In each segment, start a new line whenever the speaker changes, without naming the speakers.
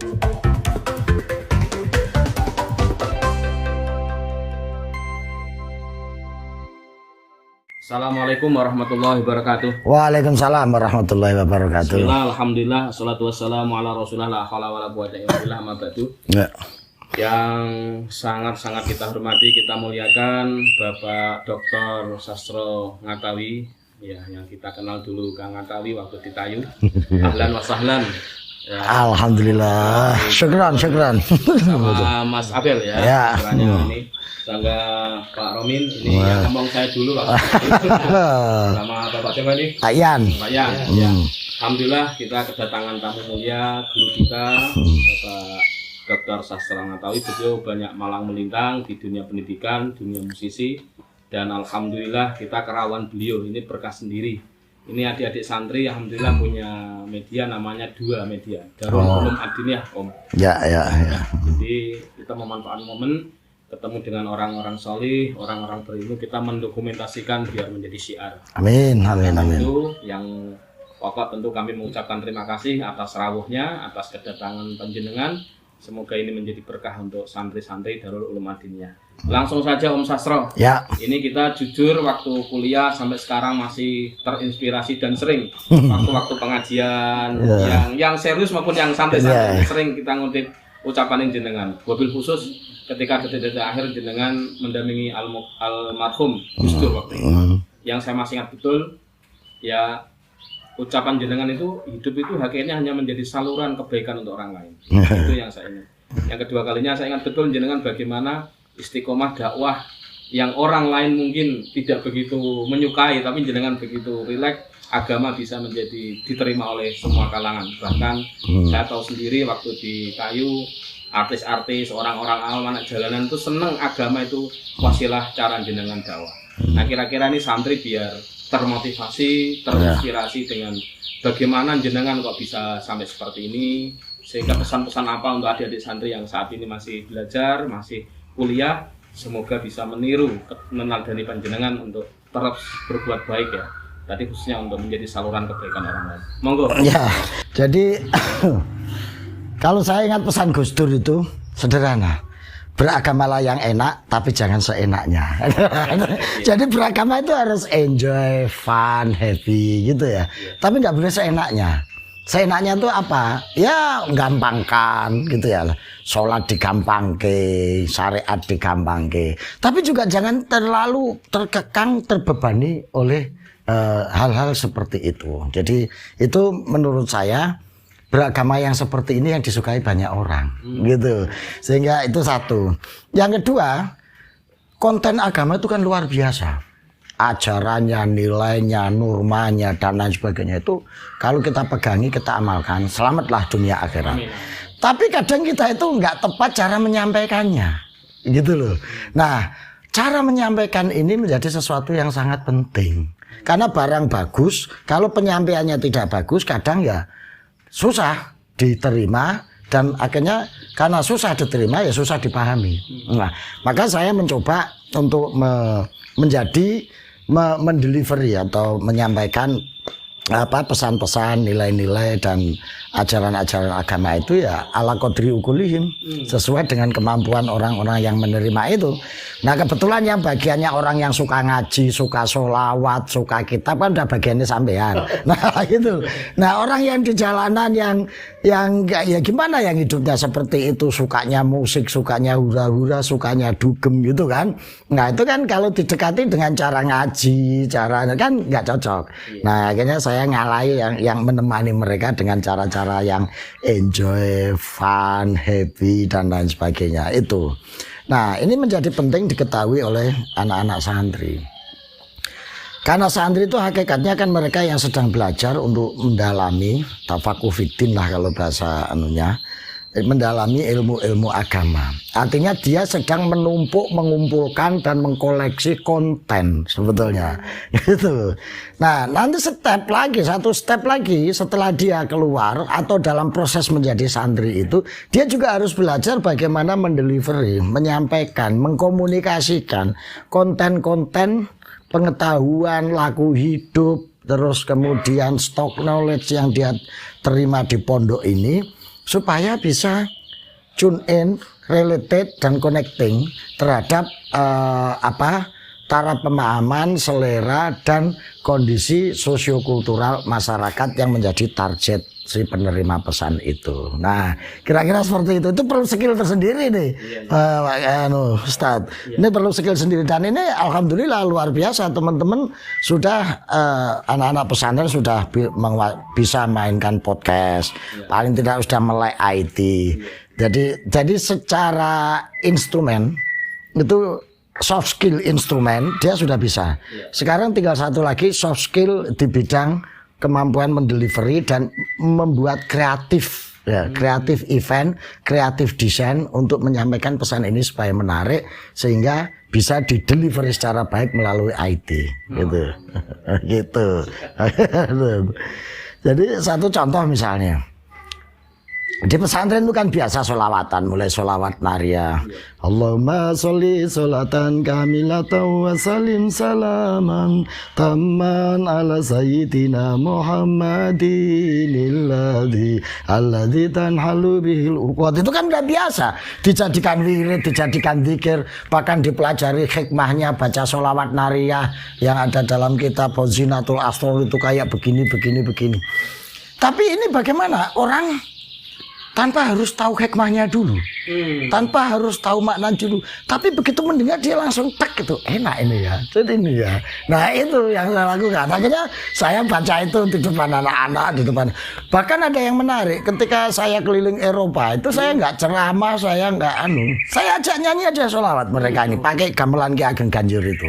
Assalamualaikum warahmatullahi wabarakatuh.
Waalaikumsalam warahmatullahi wabarakatuh.
Bismillah, alhamdulillah, assalatu wassalamu ala rasulillah, la haula wala quwwata illa billah, amma ba'du.
Ya.
Yang sangat-sangat kita hormati, kita muliakan Bapak Dr. Sastro Ngatawi, ya, yang kita kenal dulu Kang Ngatawi waktu di Tayu. Ahlan wa sahlan. Ya.
Alhamdulillah. Syukran.
Sama Mas Abel ya.
Ya.
Ini Sangga Pak Romin, ini yang ngomong saya dulu Pak. Sama Bapak siapa nih?
Pak Yan.
Pak Yan. Ya. Alhamdulillah kita kedatangan tamu mulia guru kita Bapak Dr. Sastro Ngatawi. Beliau banyak malang melintang di dunia pendidikan, dunia musisi, dan alhamdulillah kita kerawan beliau. Ini berkah sendiri. Ini adik-adik santri alhamdulillah punya media, namanya dua media. Darul Ulum Adiniyah, Om.
Ya.
Jadi kita memanfaatkan momen ketemu dengan orang-orang solih, orang-orang berilmu, kita mendokumentasikan biar menjadi syiar.
Amin.
Itu yang pokok tentu kami mengucapkan terima kasih atas rawuhnya, atas kedatangan panjenengan. Semoga ini menjadi berkah untuk santri-santri Darul Ulum Adiniyah. Langsung saja Om Sastro.
Ya.
Ini kita jujur waktu kuliah sampai sekarang masih terinspirasi dan sering waktu-waktu pengajian yang serius maupun yang santai-santai sering kita ngutip ucapan jenengan. Wabil khusus ketika detik-detik akhir jenengan mendampingi almarhum Gus Dur waktu itu. Yang saya masih ingat betul, ya ucapan jenengan itu hidup itu hakikatnya hanya menjadi saluran kebaikan untuk orang lain. Itu yang saya ingat. Yang kedua kalinya saya ingat betul jenengan bagaimana istiqomah dakwah yang orang lain mungkin tidak begitu menyukai, tapi jenengan begitu rileks, agama bisa menjadi diterima oleh semua kalangan. Bahkan saya tahu sendiri waktu di Kayu, artis-artis, orang-orang awam, anak jalanan itu seneng agama itu wasilah cara jenengan dakwah. Nah kira-kira ini santri biar termotivasi, terinspirasi dengan bagaimana jenengan kok bisa sampai seperti ini, sehingga pesan-pesan apa untuk adik-adik santri yang saat ini masih belajar, masih kuliah, semoga bisa meniru meneladani panjenengan untuk terus berbuat baik ya. Tadi khususnya untuk menjadi saluran kebaikan orang lain. Monggo.
Ya. Jadi kalau saya ingat pesan Gus Dur itu sederhana. Beragamalah yang enak, tapi jangan seenaknya. Jadi beragama itu harus enjoy, fun, happy gitu ya. Tapi nggak boleh seenaknya. Seenaknya itu apa? Ya gampangkan gitu ya. Sholat digampangke, syariat digampangke. Tapi juga jangan terlalu terkekang, terbebani oleh hal-hal seperti itu. Jadi itu menurut saya beragama yang seperti ini yang disukai banyak orang gitu. Sehingga itu satu. Yang kedua, konten agama itu kan luar biasa. Ajarannya, nilainya, normanya dan lain sebagainya itu kalau kita pegangi, kita amalkan, selamatlah dunia akhirat. Amin. Tapi kadang kita itu nggak tepat cara menyampaikannya. Gitu loh. Nah, cara menyampaikan ini menjadi sesuatu yang sangat penting. Karena barang bagus, kalau penyampaiannya tidak bagus, kadang ya susah diterima dan akhirnya karena susah diterima ya susah dipahami. Nah, maka saya mencoba untuk mendelivery atau menyampaikan pesan-pesan, nilai-nilai dan ajaran-ajaran agama itu ya ala qadri ukulihim, sesuai dengan kemampuan orang-orang yang menerima itu. Nah kebetulan yang bagiannya orang yang suka ngaji, suka sholawat, suka kitab kan udah bagiannya sampean. Nah itu. Nah orang yang di jalanan yang ya gimana, yang hidupnya seperti itu, sukanya musik, sukanya hura-hura, sukanya dugem gitu kan. Nah itu kan kalau didekati dengan cara ngaji, cara kan nggak cocok. Nah akhirnya saya ngalai yang menemani mereka dengan cara-cara yang enjoy, fun, happy dan lain sebagainya itu. Nah ini menjadi penting diketahui oleh anak-anak santri. Karena santri itu hakikatnya kan mereka yang sedang belajar untuk mendalami tafakuh fiddin lah kalau bahasa anunya, mendalami ilmu-ilmu agama. Artinya dia sedang menumpuk, mengumpulkan dan mengkoleksi konten sebetulnya. Gitu. Nah, nanti satu step lagi setelah dia keluar atau dalam proses menjadi santri itu, dia juga harus belajar bagaimana mendelivery, menyampaikan, mengkomunikasikan konten-konten pengetahuan, laku hidup, terus kemudian stock knowledge yang dia terima di pondok ini supaya bisa tune in, related dan connecting terhadap taraf pemahaman, selera dan kondisi sosiokultural masyarakat yang menjadi target si penerima pesan itu. Nah, kira-kira seperti itu. Itu perlu skill tersendiri nih, Ustadz. Ini perlu skill sendiri dan ini alhamdulillah luar biasa teman-teman sudah anak-anak pesantren sudah bisa mainkan podcast. Paling tidak sudah melek IT. Jadi secara instrumen itu soft skill instrumen dia sudah bisa. Sekarang tinggal satu lagi soft skill di bidang kemampuan mendelivery dan membuat kreatif kreatif event, kreatif desain untuk menyampaikan pesan ini supaya menarik sehingga bisa didelivery secara baik melalui IT gitu. Gitu. Jadi satu contoh misalnya di pesantren itu kan biasa sholawatan, mulai sholawat nariyah. Allahumma sholli sholatan kamilatan wa salim salaman tamman ala sayyidina Muhammadin alladzi tanhalu bihil uqad. Itu kan udah biasa, dijadikan wirid, dijadikan zikir, bahkan dipelajari hikmahnya baca sholawat nariyah yang ada dalam kitab Zinatul Asrar itu kayak begini. Tapi ini bagaimana orang tanpa harus tahu hikmahnya dulu, tanpa harus tahu makna dulu, tapi begitu mendengar dia langsung tek gitu, enak ini ya, jadi ini ya. Nah itu yang saya lakukan. Akhirnya saya baca itu di depan anak-anak, di depan. Bahkan ada yang menarik, ketika saya keliling Eropa itu saya nggak ceramah, saya ajak nyanyi aja sholawat mereka ini, pakai gamelan Ki Ageng Ganjur itu.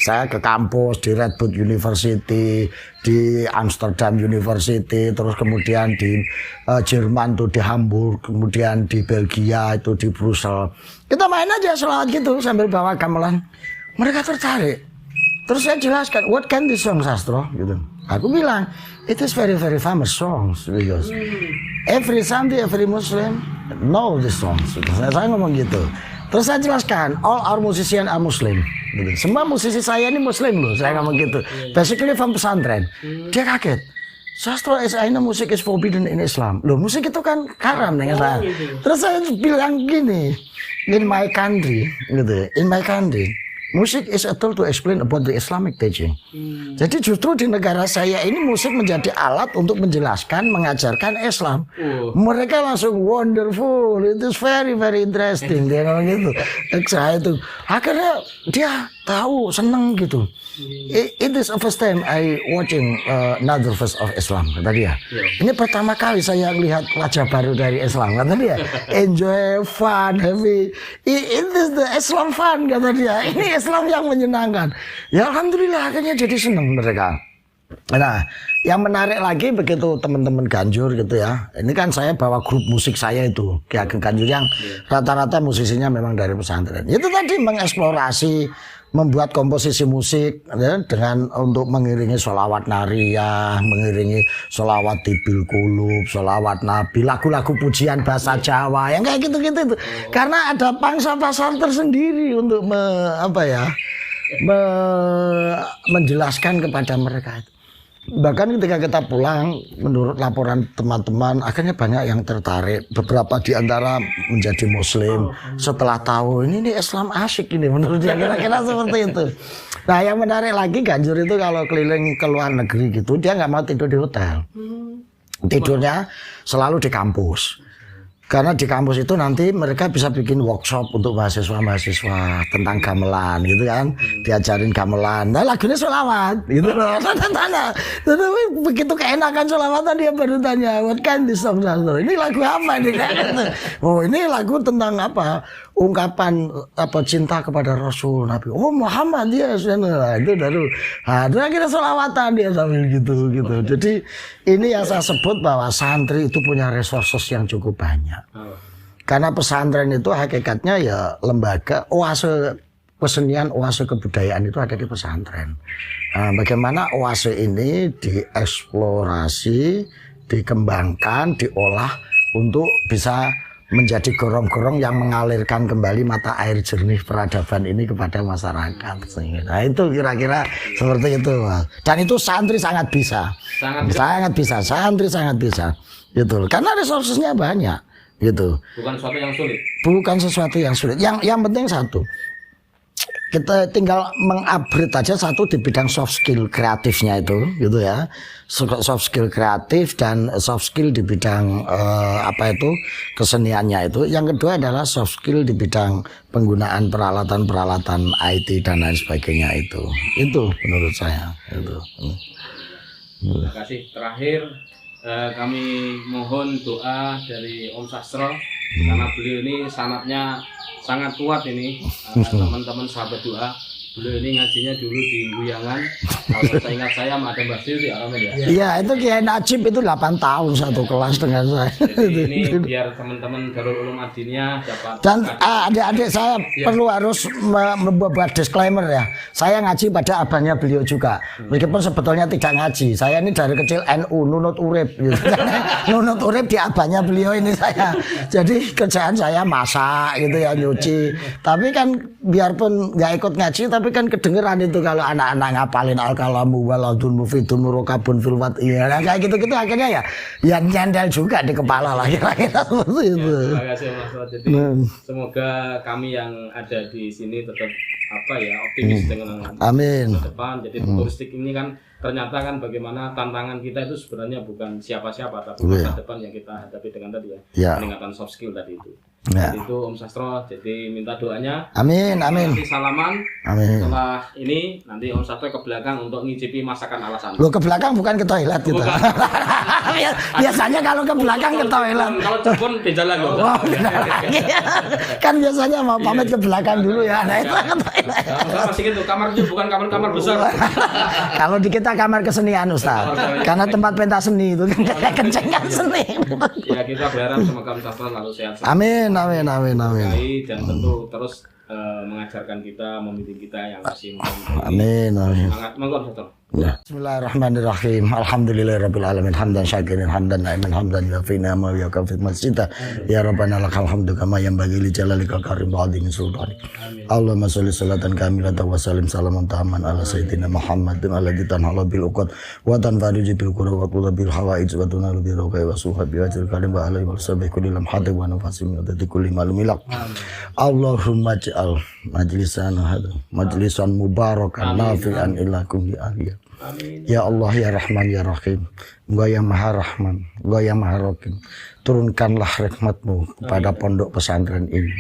Saya ke kampus di Radboud University, di Amsterdam University, terus kemudian di Jerman tuh di Hamburg, kemudian di Belgia itu di Brussel. Kita main aja sholawat gitu sambil bawa gamelan. Mereka tertarik. Terus saya jelaskan, what can this song Sastro? Gitu. Aku bilang, it is very very famous songs because every Sunday every Muslim know this songs. Saya ngomong gitu. Terus saya jelaskan, all our musicians are Muslim. Gitu. Semua musisi saya ini Muslim loh, saya ngomong gitu. Basically from pesantren. Dia kaget. Sastro I know musik is forbidden in Islam. Loh, musik itu kan haram dengan saya. Terus saya bilang gini, in my country, gitu. In my country, musik is a tool to explain about the Islamic teaching. Jadi justru di negara saya ini musik menjadi alat untuk menjelaskan, mengajarkan Islam. Mereka langsung wonderful, it is very very interesting. Dia ngomong gitu. Saya itu akhirnya dia tahu, seneng gitu. It is the first time I watching another verse of Islam, kata dia. Ini pertama kali saya lihat wajah baru dari Islam, kata dia. Enjoy, fun, happy. It is the Islam fun, kata dia. Ini Islam yang menyenangkan. Ya alhamdulillah akhirnya jadi senang mereka. Nah, yang menarik lagi begitu teman-teman Ganjur gitu ya. Ini kan saya bawa grup musik saya itu, Ki Ageng Ganjur yang rata-rata musisinya memang dari pesantren. Itu tadi mengeksplorasi, membuat komposisi musik ya, dengan untuk mengiringi sholawat nariyah, mengiringi sholawat tibil kulub, sholawat nabi, lagu-lagu pujian bahasa Jawa yang kayak gitu-gitu itu. Karena ada pangsa pasar tersendiri untuk menjelaskan kepada mereka itu. Bahkan ketika kita pulang, menurut laporan teman-teman, akhirnya banyak yang tertarik. Beberapa di antara menjadi Muslim setelah tahu ini Islam asyik ini, menurut dia kira-kira seperti itu. Nah, yang menarik lagi Ganjur itu kalau keliling ke luar negeri gitu, dia nggak mau tidur di hotel. Tidurnya selalu di kampus. Karena di kampus itu nanti mereka bisa bikin workshop untuk mahasiswa-mahasiswa tentang gamelan gitu kan, diajarin gamelan. Nah lagunya sholawat gitu loh. Begitu keenakan sholawatan dia baru tanya, what can this song? Ini lagu apa nih? Oh ini lagu tentang apa? Ungkapan cinta kepada Rasul Nabi. Oh Muhammad dia itu baru. Nah kita sholawatan dia sambil gitu. Jadi ini yang saya sebut bahwa santri itu punya resources yang cukup banyak. Karena pesantren itu hakikatnya ya lembaga oase kesenian, oase kebudayaan itu ada di pesantren. Nah, bagaimana oase ini dieksplorasi, dikembangkan, diolah untuk bisa menjadi gorong-gorong yang mengalirkan kembali mata air jernih peradaban ini kepada masyarakat. Nah itu kira-kira seperti itu, Mas. Dan itu santri sangat bisa, santri sangat bisa, gitu. Karena resourcesnya banyak, gitu.
Bukan sesuatu yang sulit.
Bukan sesuatu yang sulit. Yang penting satu. Kita tinggal mengupgrade aja satu di bidang soft skill kreatifnya itu, gitu ya. Soft skill kreatif dan soft skill di bidang keseniannya itu. Yang kedua adalah soft skill di bidang penggunaan peralatan-peralatan IT dan lain sebagainya itu. Itu menurut saya. Itu.
Terima kasih. Terakhir kami mohon doa dari Om Sastro karena beliau ini sanatnya sangat kuat ini, teman-teman sahabat doa. Beliau ini ngajinya dulu di Guyangan. Kalau saya ingat saya sama ada Mbak Siti ya.
Iya, itu Kiai Najib itu 8 tahun satu kelas dengan saya.
Jadi ini biar teman-teman Darul Ulum Madiniyah dapat.
Dan adik-adik saya perlu harus membuat disclaimer ya. Saya ngaji pada abangnya beliau juga. Meskipun sebetulnya tidak ngaji. Saya ini dari kecil NU, nunut urip. Gitu. Nunut urip di abangnya beliau ini saya. Jadi kerjaan saya masak gitu ya, nyuci. Tapi kan biarpun nggak ikut ngaji, tapi kan kedengeran itu kalau anak-anak ngapalin al-kalamu waladun mufidun murokabun filwat iya kayak gitu-gitu akhirnya ya nyandal juga di kepala lah kira-kira seperti itu.
Terima kasih Mas Rod. Jadi semoga kami yang ada di sini tetap optimis dengan
amin
depan. Jadi turistik ini kan ternyata kan bagaimana tantangan kita itu sebenarnya bukan siapa-siapa tapi masa depan yang kita hadapi dengan tadi peningkatan soft skill tadi itu. Itu Om Sastro, jadi minta doanya.
Amin.
Nanti salaman.
Amin.
Setelah ini nanti Om Sastro ke belakang untuk ngicipi masakan ala sana.
Lo ke belakang bukan ke toilet gitu. Biasanya kalau ke belakang ke toilet.
Kalau Jepun beda lagi.
Kan biasanya mau pamit ke belakang dulu ya. Nah itu ke toilet.
Masih gitu, kamarnya bukan kamar besar.
Kalau di kita kamar kesenian Ustaz. Karena tempat pentas seni itu kan kencengan seni.
Ya kita berharap semoga Om Sastro lalu sehat.
Amin.
Dan tentu terus mengajarkan kita, membimbing kita yang masih
amin.
Semangat, monggo Dr.
Bismillahirrahmanirrahim. Alhamdulillahirabbil alamin hamdan syakirin hamdan na'iman hamdan yafina ma yakafit masjida ya rabbana lakal hamdu kama yanbaghi li jalalika karim wa adhimi sultanik. Allahumma sholli sholatan kamilatan wa sallim salaman taman ala sayyidina Muhammadin alladzi tanhala bil uqad wa tanfariju bil qurra wa qul bil hawaij wa tunalu bil ruqai wa suhabi wa jil karim wa alaihi wa sahbihi kulli lam hadhi wa nafasim wa tadi kulli malumilak. Allahumma ij'al majlisan mubarakan nafi'an ila kulli ahliya. Amin. Ya Allah ya Rahman ya Rahim, Engkau yang Maha Rahman, Engkau yang Maha Rahim, turunkanlah rahmat-Mu kepada pondok pesantren ini.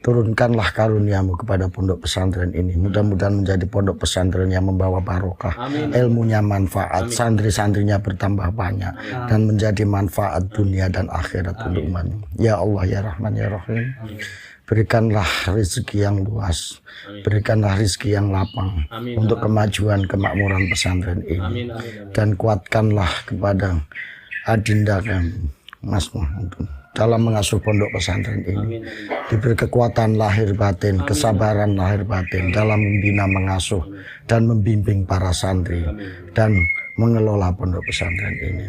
Turunkanlah karunia-Mu kepada pondok pesantren ini. Mudah-mudahan menjadi pondok pesantren yang membawa barokah, ilmunya manfaat, santri-santrinya bertambah banyak, dan menjadi manfaat dunia dan akhirat untuk umat-Mu. Ya Allah ya Rahman ya Rahim. Berikanlah rezeki yang luas, berikanlah rezeki yang lapang untuk kemajuan kemakmuran pesantren ini. Dan kuatkanlah kepada adinda kami, Mas Muhammad, dalam mengasuh pondok pesantren ini. Diberi kekuatan lahir batin, kesabaran lahir batin dalam membina, mengasuh, dan membimbing para santri dan mengelola pondok pesantren ini.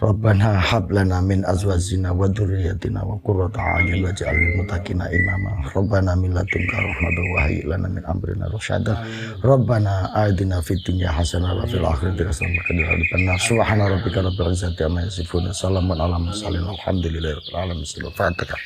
Rabbana hab lana min azwajina wa dzurriyyatina wa qurrata a'yun waj'al lil muttaqina imama. Rabbana min ladunka rahmatan wa hayyi lana min amrina rasyada. Rabbana atina fid dunya hasanah wa fil akhirati hasanah wa qina adzabannar. Subhana rabbika rabbil izzati amma yasifun. Salamun alal mursalin. Alhamdulillahi rabbil alamin. Fatihah.